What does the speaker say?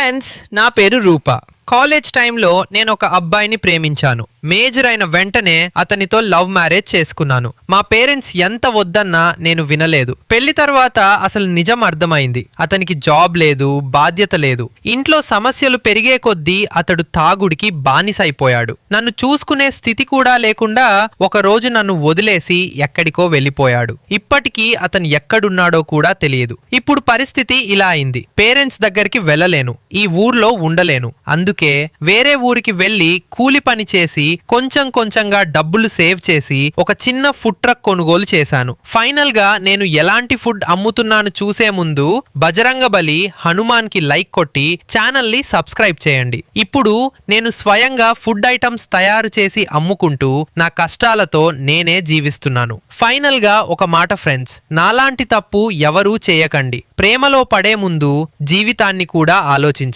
Friends, నా పేరు రూప. College టైంలో నేను ఒక అబ్బాయిని ప్రేమించాను. మేజర్ అయిన వెంటనే అతనితో లవ్ మ్యారేజ్ చేసుకున్నాను. మా పేరెంట్స్ ఎంత వద్దన్నా నేను వినలేదు. పెళ్లి తర్వాత అసలు నిజం అర్థమైంది. అతనికి జాబ్ లేదు, బాధ్యత లేదు. ఇంట్లో సమస్యలు పెరిగే కొద్దీ అతడు తాగుడికి బానిసైపోయాడు. నన్ను చూసుకునే స్థితి కూడా లేకుండా ఒక రోజు నన్ను వదిలేసి ఎక్కడికో వెళ్ళిపోయాడు. ఇప్పటికీ అతను ఎక్కడున్నాడో కూడా తెలియదు. ఇప్పుడు పరిస్థితి ఇలా అయింది. పేరెంట్స్ దగ్గరికి వెళ్ళలేను, ఈ ఊర్లో ఉండలేను. అందుకే వేరే ఊరికి వెళ్లి కూలి పని చేసి కొంచెం కొంచెంగా డబ్బులు సేవ్ చేసి ఒక చిన్న ఫుడ్ ట్రక్ కొనుగోలు చేశాను. ఫైనల్ గా నేను ఎలాంటి ఫుడ్ అమ్ముతున్నాను చూసే ముందు బజరంగబలి, హనుమాన్ కి లైక్ కొట్టి ఛానల్ ని సబ్స్క్రైబ్ చేయండి. ఇప్పుడు నేను స్వయంగా ఫుడ్ ఐటమ్స్ తయారు చేసి అమ్ముకుంటూ నా కష్టాలతో నేనే జీవిస్తున్నాను. ఫైనల్ గా ఒక మాట ఫ్రెండ్స్, నాలాంటి తప్పు ఎవరూ చేయకండి. ప్రేమలో పడే ముందు జీవితాన్ని కూడా ఆలోచించండి.